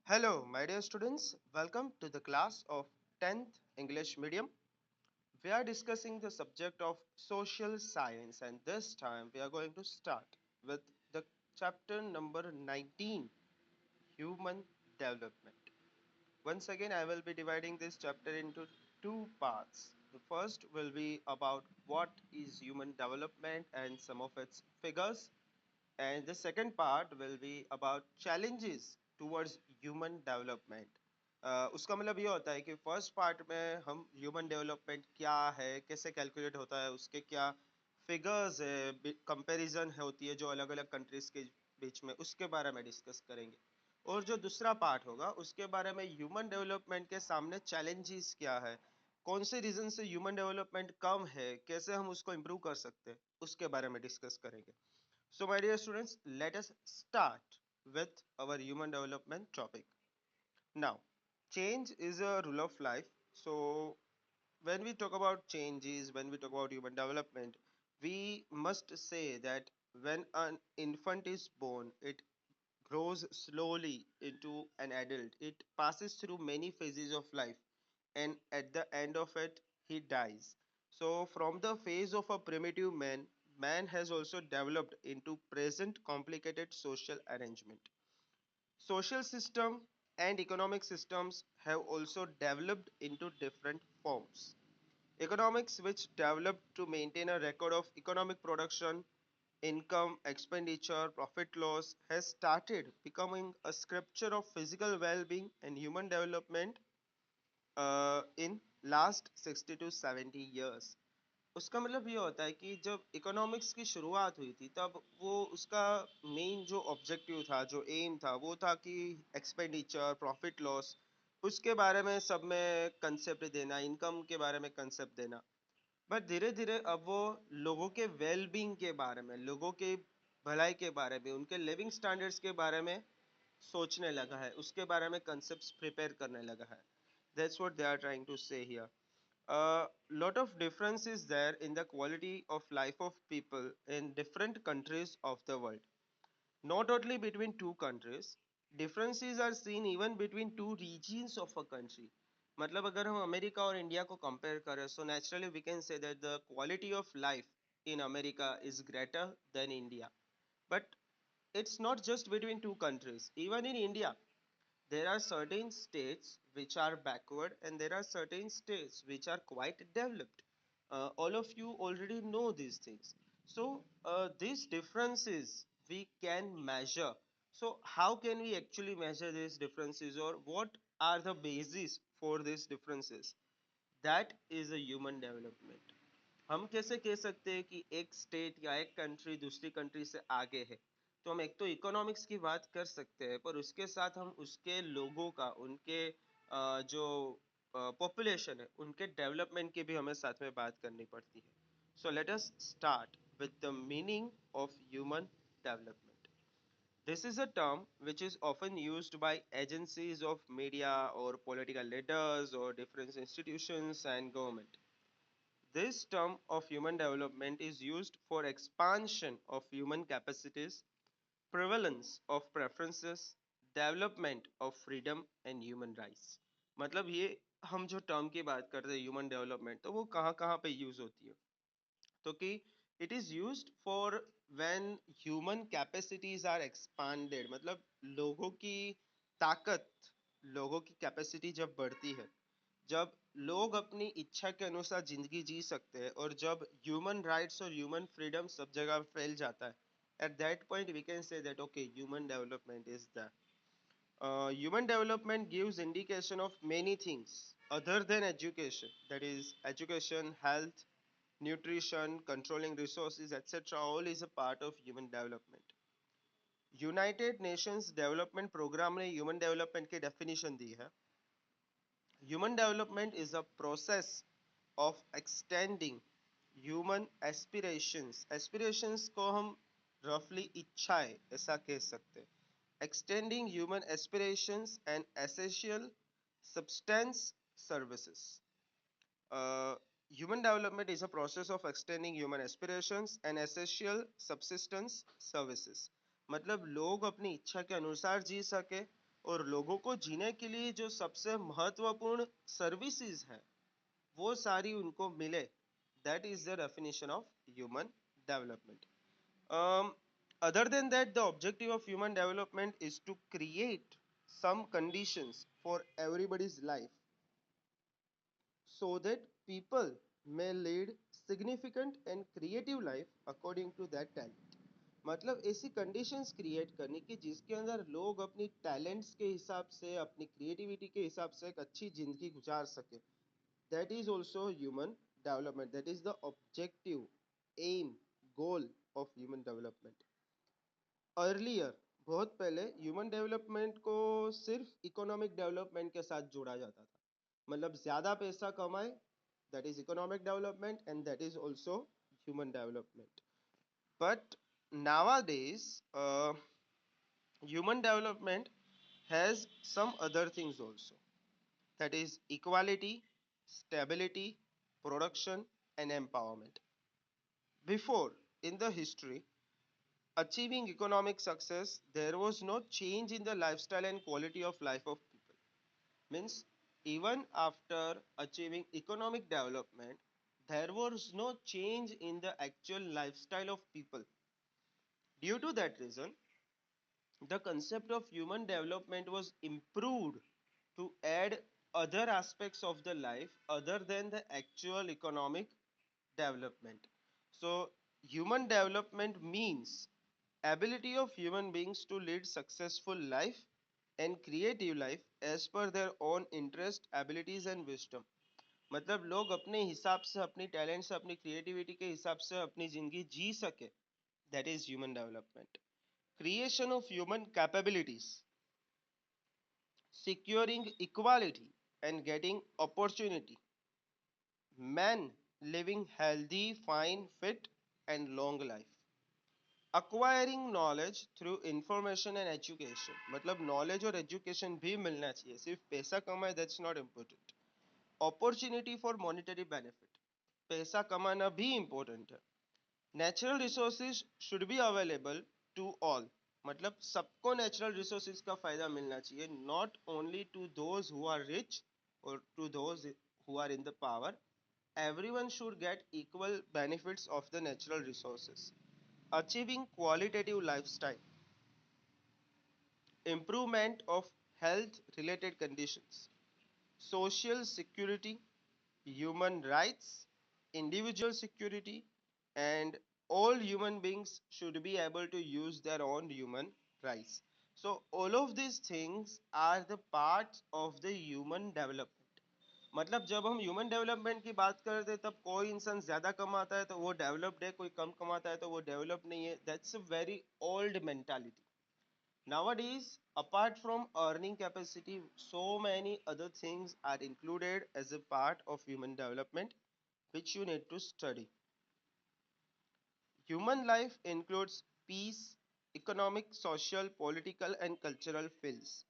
Hello, my dear students. Welcome to the class of 10th English Medium. We are discussing the subject of social science, and this time we are going to start with the chapter number 19, Human Development. Once again, I will be dividing this chapter into two parts. The first will be about what is human development and some of its figures, and the second part will be about challenges towards human development. उसका मतलब ये होता है कि first part में हम human development क्या है, कैसे कैलकुलेट होता है, उसके क्या फिगर्स है, कंपैरिजन होती है जो अलग अलग कंट्रीज के बीच में, उसके बारे में डिस्कस करेंगे. और जो दूसरा पार्ट होगा उसके बारे में ह्यूमन डेवलपमेंट के सामने चैलेंजेस क्या है, कौन से रीजन से ह्यूमन डेवलपमेंट कम है, कैसे हम उसको इम्प्रूव कर सकते हैं, उसके बारे में डिस्कस करेंगे. So, my dear students, let us start with our human development topic. Now, change is a rule of life. So, when we talk about changes, when we talk about human development, we must say that when an infant is born, it grows slowly into an adult. It passes through many phases of life, and at the end of it, he dies. So, from the phase of a primitive man, man has also developed into present complicated social arrangement. Social system and economic systems have also developed into different forms. Economics, which developed to maintain a record of economic production, income, expenditure, profit loss, has started becoming a scripture of physical well-being and human development in last 60 to 70 years. उसका मतलब ये होता है कि जब economics की शुरुआत हुई थी तब वो उसका मेन जो ऑब्जेक्टिव था, जो एम था, वो था कि एक्सपेंडिचर, प्रॉफिट लॉस, उसके बारे में सब में कंसेप्ट देना, इनकम के बारे में कंसेप्ट देना. बट धीरे धीरे अब वो लोगों के वेल बीइंग के बारे में, लोगों के भलाई के बारे में, उनके लिविंग स्टैंडर्ड्स के बारे में सोचने लगा है, उसके बारे में कंसेप्ट्स प्रिपेयर करने लगा है. That's what they are trying to say here. A lot of difference is there in the quality of life of people in different countries of the world. Not only between two countries, differences are seen even between two regions of a country. मतलब अगर हम America और India को compare करें, so naturally we can say that the quality of life in America is greater than India. But it's not just between two countries. Even in India, there are certain states which are backward and there are certain states which are quite developed. All of you already know these things. So these differences we can measure. So how can we actually measure these differences, or what are the basis for these differences? That is a human development. हम कैसे कह सकते हैं कि एक state या एक country दूसरी कंट्री से आगे है? तो हम एक तो इकोनॉमिक्स की बात कर सकते हैं, पर उसके साथ हम उसके लोगों का, उनके जो पॉपुलेशन है, उनके डेवलपमेंट की भी हमें साथ में बात करनी पड़ती है. So let us start with the meaning of human development. This is a term which is often used by agencies of media or political leaders or different institutions and government. This term of human development is used for expansion of human capacities, prevalence of preferences, development of freedom and human rights. मतलब ये हम जो term की बात करते हैं human development, तो वो कहाँ कहाँ पे यूज होती है? तो कि it is used for when human capacities are expanded, मतलब लोगों की ताकत, लोगों की कैपेसिटी जब बढ़ती है, जब लोग अपनी इच्छा के अनुसार जिंदगी जी सकते हैं, और जब ह्यूमन राइट्स और ह्यूमन फ्रीडम सब जगह फैल जाता है, at that point we can say that okay, human development is there. Human development gives indication of many things other than education, that is education, health, nutrition, controlling resources, etc. all is a part of human development. United Nations development programme ने human development की definition दी है. Human development is a process of extending human aspirations. Aspirations को हम roughly इच्छाएं ऐसा कह सकते हैं. Extending human aspirations and essential substance services. Human development is a process of extending human aspirations and essential subsistence services. मतलब लोग अपनी इच्छा के अनुसार जी सके और लोगों को जीने के लिए जो सबसे महत्वपूर्ण सर्विसेज है वो सारी उनको मिले, that is the definition of human development. Other than that, the objective of human development is to create some conditions for everybody's life so that people may lead significant and creative life according to that talent. मतलब ऐसी conditions create करने की जिसके अंदर लोग अपनी talents के हिसाब से, अपनी क्रिएटिविटी के हिसाब से एक अच्छी जिंदगी गुजार सके. That is also human development. That is the objective, aim, goal of human development. Earlier, बहुत पहले ह्यूमन डेवलपमेंट को सिर्फ इकोनॉमिक डेवलपमेंट के साथ जोड़ा जाता था. मतलब ज्यादा पैसा कमाए, that is economic development, and that is also human development. But nowadays, human development has some other things also. That is equality, stability, production, and empowerment. Before, in the history, achieving economic success, there was no change in the lifestyle and quality of life of people. Means, even after achieving economic development, there was no change in the actual lifestyle of people. Due to that reason, the concept of human development was improved to add other aspects of the life other than the actual economic development. So human development means ability of human beings to lead successful life and creative life as per their own interest, abilities and wisdom. मतलब लोग अपने हिसाब से, अपनी talent से, अपनी creativity के हिसाब से अपनी जिंदगी जी सके, that is human development. Creation of human capabilities, securing equality and getting opportunity, man living healthy, fine, fit and long life. Acquiring knowledge through information and education, मतलब knowledge और education भी मिलना चाहिए, सिर्फ पैसा कमाए that's not important. Opportunity for monetary benefit, पैसा कमाना भी important है. Natural resources should be available to all, मतलब सबको नेचुरल रिसोर्सेज का फायदा मिलना चाहिए, not only to those who are rich और to those who are in the power. Everyone should get equal benefits of the natural resources. Achieving qualitative lifestyle, improvement of health related conditions, social security, human rights, individual security, and all human beings should be able to use their own human rights. So all of these things are the parts of the human development. मतलब जब हम human development की बात करते हैं तब कोई इंसान ज्यादा कमाता है तो वो डेवलप्ड है, कोई कम कमाता है तो वो डेवलप नहीं है. That's a very old mentality. Nowadays, apart from earning capacity, so many other things are included as a part of human development which you need to study. Human life includes peace, economic, social, political, and cultural fields.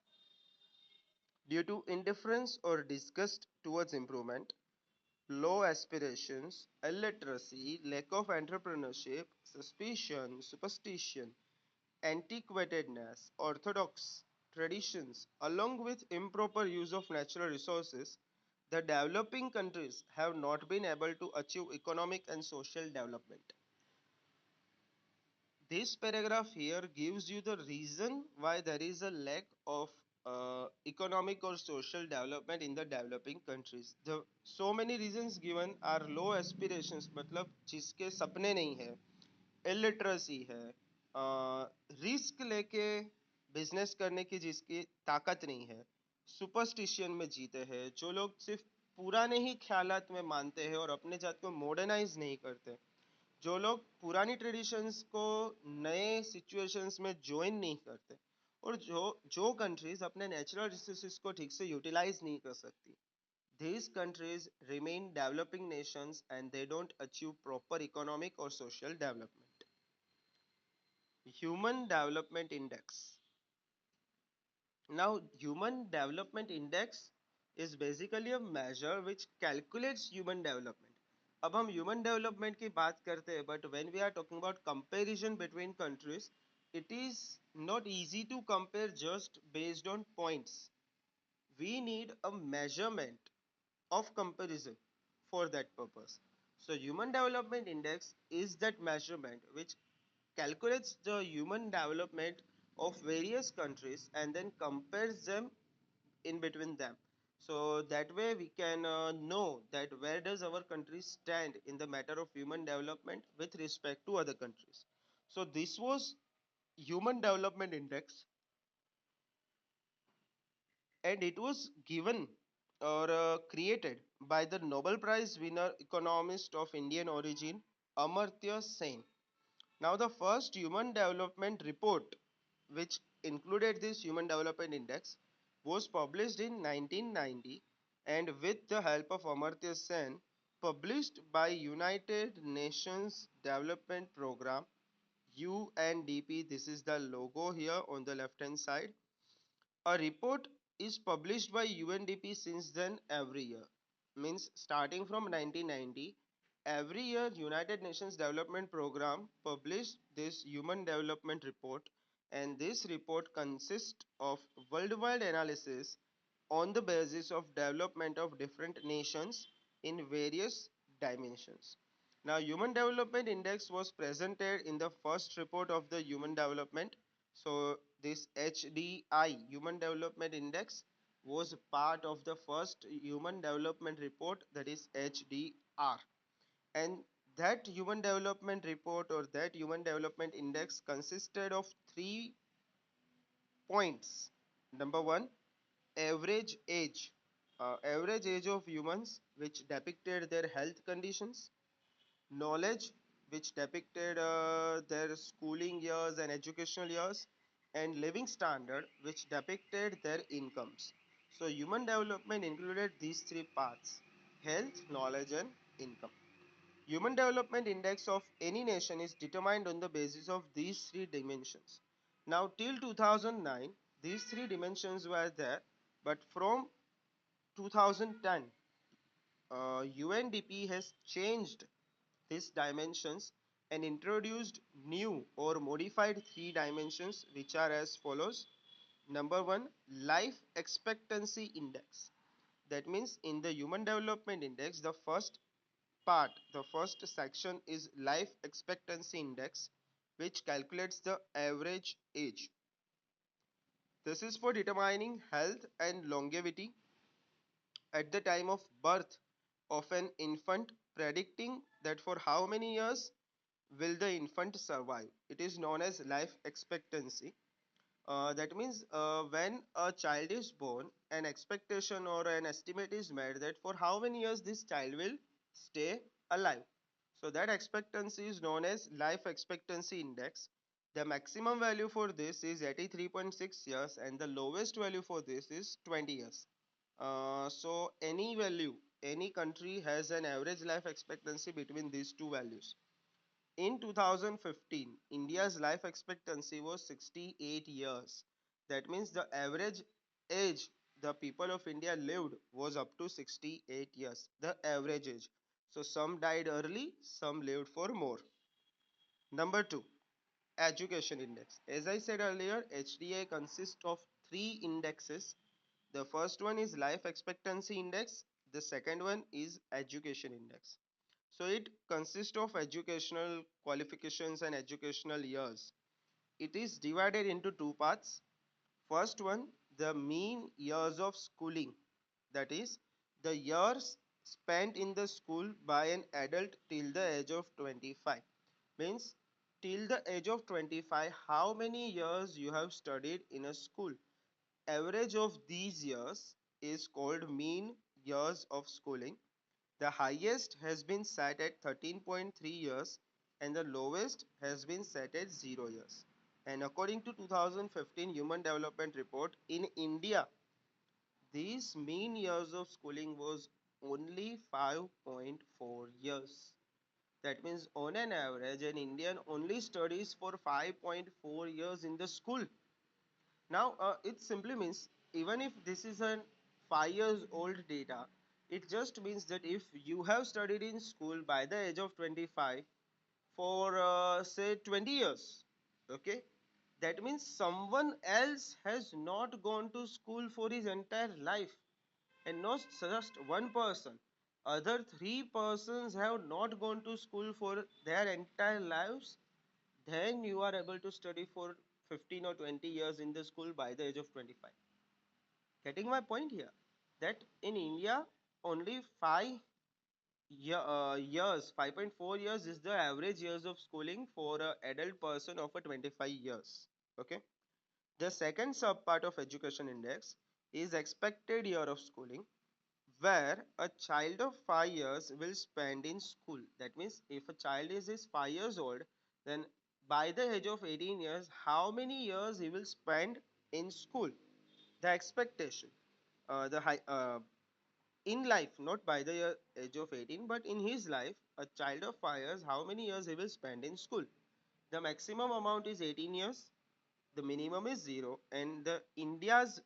Due to indifference or disgust towards improvement, low aspirations, illiteracy, lack of entrepreneurship, suspicion, superstition, antiquatedness, orthodox traditions, along with improper use of natural resources, the developing countries have not been able to achieve economic and social development. This paragraph here gives you the reason why there is a lack of economic or social development in the developing countries. The so many reasons given are low aspirations, मतलब जिसके सपने नहीं है, illiteracy है, risk लेके business करने की जिसकी ताकत नहीं है, सुपरस्टिशन में जीते हैं, जो लोग सिर्फ पुराने ही ख्यालात में मानते हैं और अपने जात को मॉडर्नाइज नहीं करते, जो लोग पुरानी ट्रेडिशंस को नए सिचुएशंस में ज्वाइन नहीं करते, और जो कंट्रीज अपने नेचुरल रिसोर्सेज को ठीक से यूटिलाइज नहीं कर सकती, these countries remain developing nations and they don't achieve proper economic or social development. Human Development Index. Now, Human Development Index is basically a measure which calculates human development. अब हम human development की बात करते हैं, but when we are talking about comparison between countries, it is not easy to compare just based on points. We need a measurement of comparison for that purpose. So Human Development Index is that measurement which calculates the human development of various countries and then compares them in between them. So that way we can know that where does our country stand in the matter of human development with respect to other countries. So this was Human Development Index, and it was given or created by the Nobel Prize winner economist of Indian origin Amartya Sen. Now the first human development report which included this Human Development Index was published in 1990, and with the help of Amartya Sen, published by United Nations Development Program UNDP. This is the logo here on the left hand side. A report is published by UNDP since then every year. Means starting from 1990, every year United Nations Development Program published this Human Development Report, and this report consists of worldwide analysis on the basis of development of different nations in various dimensions. Now, Human Development Index was presented in the first report of the Human Development. So, this HDI, Human Development Index, was part of the first Human Development Report, that is HDR. And that Human Development Report or that Human Development Index consisted of 3 points. Number one, average age. Average age of humans, which depicted their health conditions. Knowledge, which depicted their schooling years and educational years. And living standard, which depicted their incomes. So human development included these 3 parts: health, knowledge and income. Human development index of any nation is determined on the basis of these 3 dimensions. Now till 2009 these 3 dimensions were there, but from 2010 UNDP has changed these dimensions and introduced new or modified 3 dimensions, which are as follows. Number one, life expectancy index. That means in the Human Development Index, the first section is life expectancy index, which calculates the average age. This is for determining health and longevity at the time of birth of an infant, predicting that for how many years will the infant survive. It is known as life expectancy. That means when a child is born, an expectation or an estimate is made that for how many years this child will stay alive. So that expectancy is known as life expectancy index. The maximum value for this is 83.6 years and the lowest value for this is 20 years. So any value, any country has an average life expectancy between these two values. In 2015, India's life expectancy was 68 years. That means the average age the people of India lived was up to 68 years, the average age. So some died early, some lived for more. Number 2, education index. As I said earlier, HDA consists of 3 indexes. The first one is life expectancy index, the second one is education index. So it consists of educational qualifications and educational years. It is divided into 2 parts. First one, the mean years of schooling, that is the years spent in the school by an adult till the age of 25. Means till the age of 25 how many years you have studied in a school. Average of these years is called mean years of schooling. The highest has been set at 13.3 years and the lowest has been set at 0 years. And according to 2015 Human Development Report, in India, these mean years of schooling was only 5.4 years. That means on an average, an Indian only studies for 5.4 years in the school. Now, it simply means even if this is a 5 years old data, it just means that if you have studied in school by the age of 25 for say 20 years, okay, That means someone else has not gone to school for his entire life, and not just one person. Other three persons have not gone to school for their entire lives. Then you are able to study for 15 or 20 years in the school by the age of 25. Getting my point here? That in India, only 5 years, 5.4 years is the average years of schooling for an adult person of a 25 years. Okay. The second subpart of education index is expected year of schooling, where a child of 5 years will spend in school. That means if a child is 5 years old, then by the age of 18 years, how many years he will spend in school? The expectation, the high, in life, not by the age of 18, but in his life, a child of 5 years, how many years he will spend in school? The maximum amount is 18 years, the minimum is 0, and the India's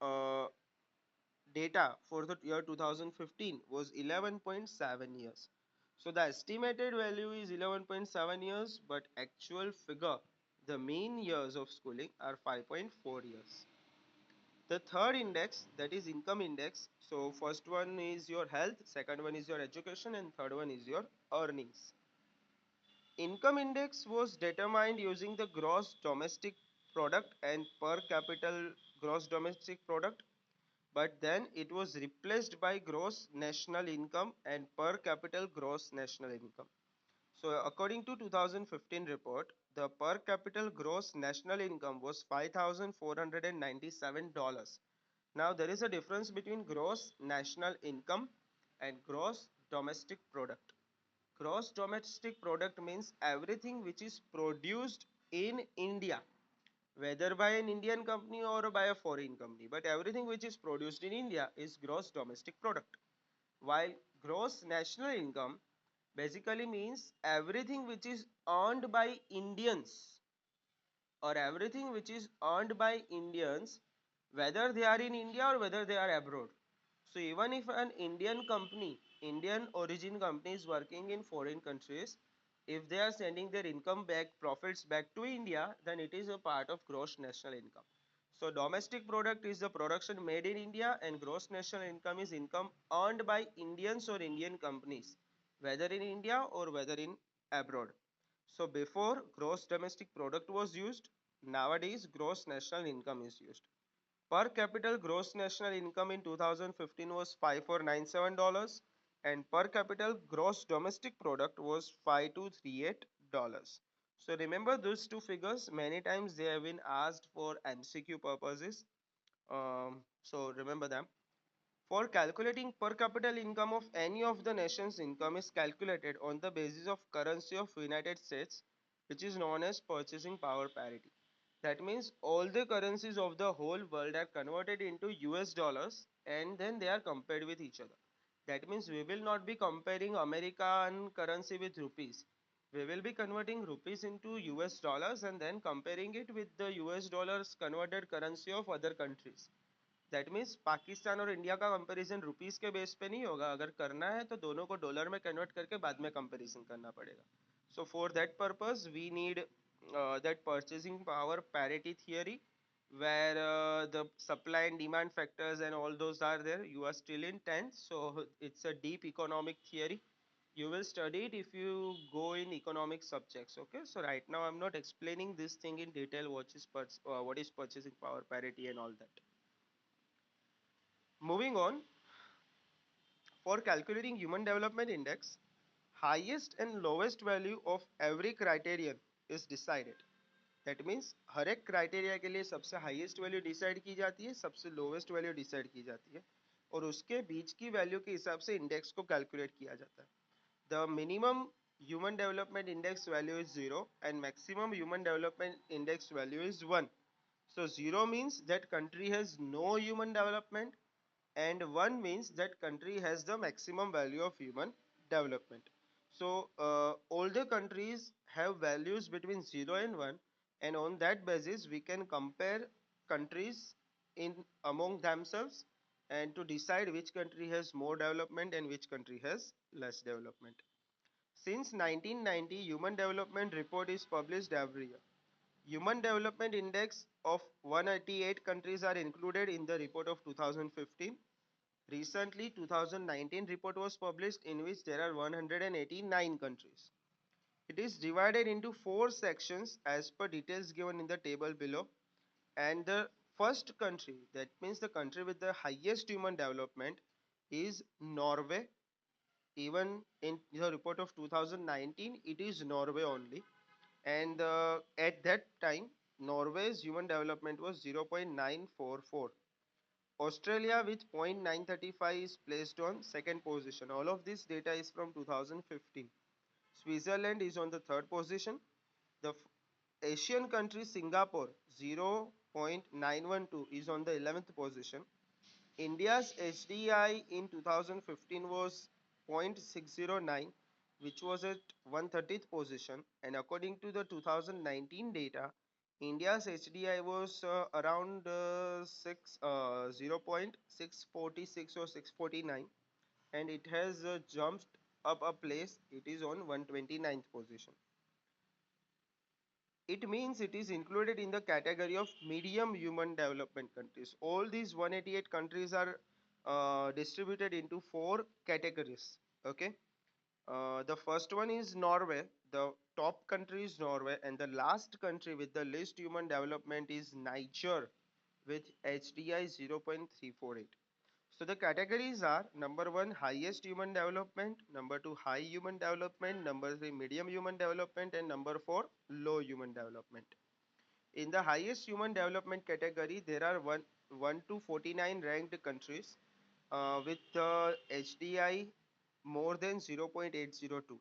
uh, data for the year 2015 was 11.7 years. So the estimated value is 11.7 years, but actual figure, the mean years of schooling are 5.4 years. The third index, that is income index. So first one is your health, second one is your education, and third one is your earnings. Income index was determined using the gross domestic product and per capita gross domestic product, but then it was replaced by gross national income and per capita gross national income. So according to 2015 report, the per capita gross national income was $5,497. Now there is a difference between gross national income and gross domestic product. Gross domestic product means everything which is produced in India, whether by an Indian company or by a foreign company, but everything which is produced in India is gross domestic product. While gross national income basically means everything which is earned by Indians, or everything which is earned by Indians, whether they are in India or whether they are abroad. So even if an Indian company, Indian origin company is working in foreign countries, if they are sending their income back, profits back to India, then it is a part of gross national income. So domestic product is the production made in India, and gross national income is income earned by Indians or Indian companies, whether in India or whether in abroad. So before gross domestic product was used, nowadays gross national income is used. Per capita gross national income in 2015 was $5,497, and per capita gross domestic product was $5,238. So remember those two figures, many times they have been asked for MCQ purposes. So remember them. For calculating per capita income of any of the nation's income is calculated on the basis of currency of United States, which is known as purchasing power parity. That means all the currencies of the whole world are converted into US dollars and then they are compared with each other. That means we will not be comparing American currency with rupees. We will be converting rupees into US dollars and then comparing it with the US dollars converted currency of other countries. That means Pakistan और India का comparison rupees के base पे नहीं होगा, अगर करना है तो दोनों को डॉलर में कन्वर्ट करके बाद में कंपैरिजन करना पड़ेगा. So for that purpose we need that purchasing power parity theory, where the supply and demand factors and all those are there. You are still in 10th, so it's a deep economic theory. You will study it if you go in economic subjects. Okay, so right now I'm not explaining this thing in detail, what is purchasing power parity and all that. Moving on, for calculating human development index, highest and lowest value of every criterion is decided. That means हर एक criteria के लिए सबसे highest value decide की जाती है, सबसे lowest value decide की जाती है, और उसके बीच की वैल्यू के हिसाब से इंडेक्स को कैलकुलेट किया जाता है. The minimum human development index value is 0 and maximum human development index value is 1. So 0 means that country has no human development, and 1 means that country has the maximum value of human development. So all the countries have values between 0 and 1, and on that basis we can compare countries in among themselves and to decide which country has more development and which country has less development. Since 1990, human development report is published every year. Human Development Index of 188 countries are included in the report of 2015. Recently, 2019 report was published in which there are 189 countries. It is divided into four sections as per details given in the table below. And the first country, that means the country with the highest human development, is Norway. Even in the report of 2019, it is Norway only. And at that time, Norway's human development was 0.944. Australia with 0.935 is placed on second position. All of this data is from 2015. Switzerland is on the third position. The Asian country Singapore 0.912 is on the 11th position. India's HDI in 2015 was 0.609, which was at 130th position, and according to the 2019 data, India's HDI was around 0.646 or 649, and it has jumped up a place. It is on 129th position. It means it is included in the category of medium human development countries. All these 188 countries are distributed into four categories. Okay. The first one is Norway. The top country is Norway, and the last country with the least human development is Niger with HDI 0.348. So the categories are: number one, highest human development; number two, high human development; number three, medium human development; and number four, low human development. In the highest human development category, there are 1 to 49 ranked countries with HDI more than 0.802.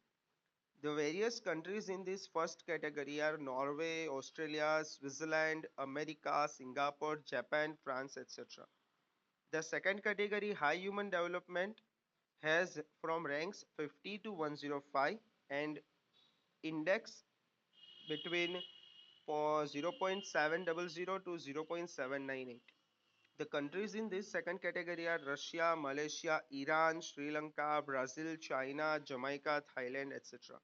The various countries in this first category are Norway, Australia, Switzerland, America, Singapore, Japan, France, etc. The second category, high human development, has from ranks 50 to 105 and index between for 0.700 to 0.798. The countries in this second category are Russia, Malaysia, Iran, Sri Lanka, Brazil, China, Jamaica, Thailand, etc.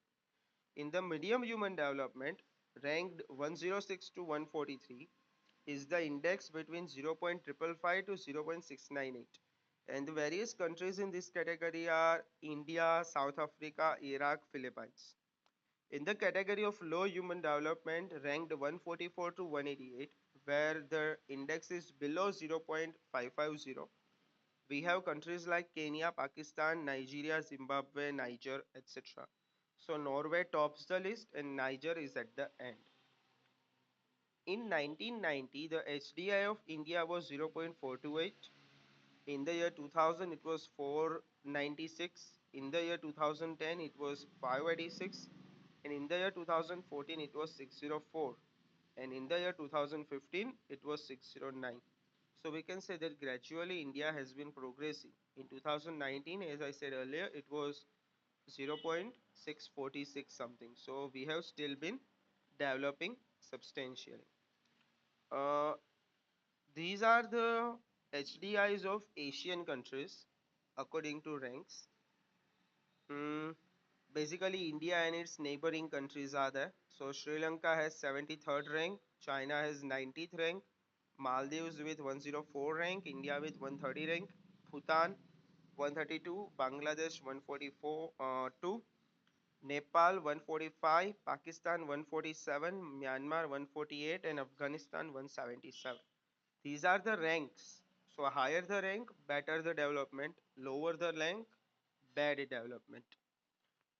In the medium human development, ranked 106 to 143, is the index between 0.555 to 0.698. And the various countries in this category are India, South Africa, Iraq, Philippines. In the category of low human development, ranked 144 to 188, where the index is below 0.550, we have countries like Kenya, Pakistan, Nigeria, Zimbabwe, Niger, etc. So Norway tops the list and Niger is at the end. In 1990, the HDI of India was 0.428. In the year 2000, it was 496. In the year 2010, it was 586. And in the year 2014, it was 604. And in the year 2015, it was 609. So we can say that gradually India has been progressing. In 2019, as I said earlier, it was 0.646 something. So we have still been developing substantially. Uh, these are the HDIs of Asian countries according to ranks. Mm, Basically, India and its neighboring countries are there. So Sri Lanka has 73rd rank, China has 90th rank, Maldives with 104 rank, India with 130 rank, Bhutan 132, Bangladesh 144 2, Nepal 145, Pakistan 147, Myanmar 148, and Afghanistan 177. These are the ranks. So higher the rank, better the development. Lower the rank, bad development.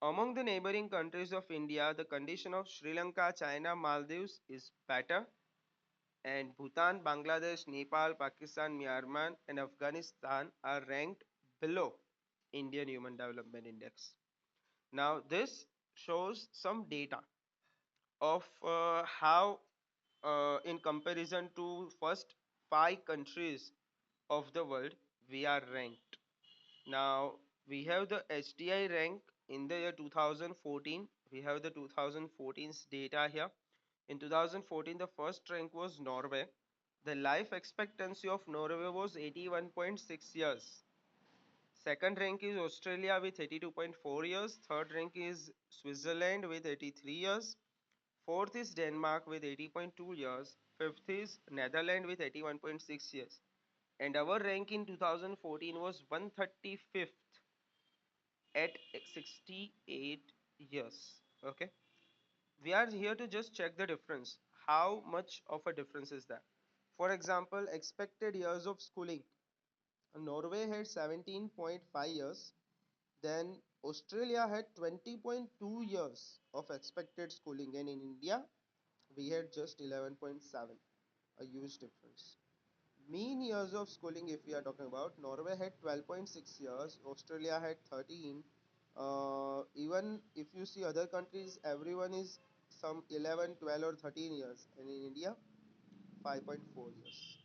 Among the neighboring countries of India, the condition of Sri Lanka, China, Maldives is better, and Bhutan, Bangladesh, Nepal, Pakistan, Myanmar, and Afghanistan are ranked below Indian Human Development Index. Now, this shows some data of how, in comparison to first five countries of the world, we are ranked. Now, we have the HDI rank in the year 2014. We have the 2014's data here. In 2014, the first rank was Norway. The life expectancy of Norway was 81.6 years. Second rank is Australia with 82.4 years. Third rank is Switzerland with 83 years. Fourth is Denmark with 80.2 years. Fifth is Netherlands with 81.6 years. And our rank in 2014 was 135th at 68 years. Okay. We are here to just check the difference. How much of a difference is that? For example, expected years of schooling. Norway had 17.5 years. Then Australia had 20.2 years of expected schooling, and in India we had just 11.7, a huge difference. Mean years of schooling, if we are talking about, Norway had 12.6 years, Australia had 13. Even if you see other countries, everyone is some 11, 12, or 13 years, and in India, 5.4 years.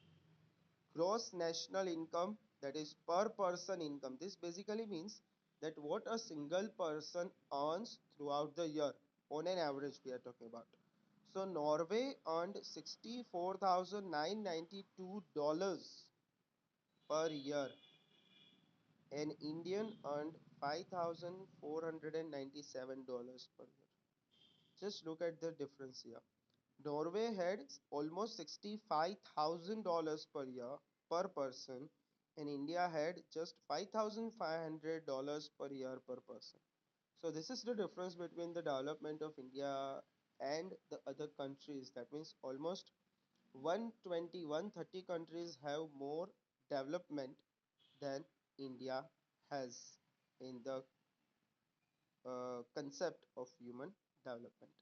Gross national income, that is per person income. This basically means that what a single person earns throughout the year, on an average we are talking about. So Norway earned $64,992 per year, and Indian earned $5,497 per year. Just look at the difference here. Norway had almost $65,000 per year per person, and India had just $5,500 per year per person. So this is the difference between the development of India and the other countries. That means almost 120, 130 countries have more development than India has in the concept of human development.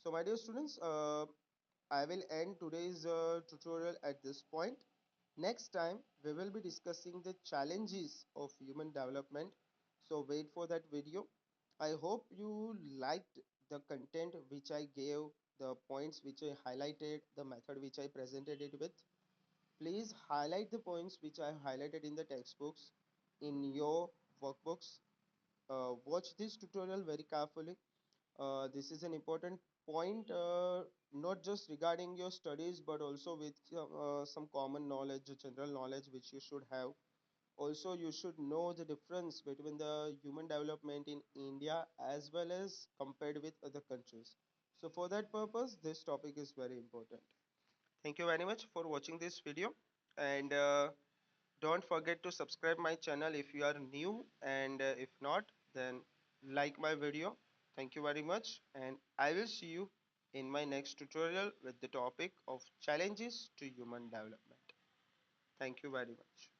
So my dear students, I will end today's tutorial at this point. Next time, we will be discussing the challenges of human development. So wait for that video. I hope you liked the content which I gave, the points which I highlighted, the method which I presented it with. Please highlight the points which I highlighted in the textbooks, in your workbooks. Watch this tutorial very carefully. This is an important point, not just regarding your studies, but also with some common knowledge, general knowledge which you should have. Also, you should know the difference between the human development in India as well as compared with other countries. So for that purpose, this topic is very important. Thank you very much for watching this video, and don't forget to subscribe my channel if you are new, and if not, then like my video. Thank you very much, and I will see you in my next tutorial with the topic of challenges to human development. Thank you very much.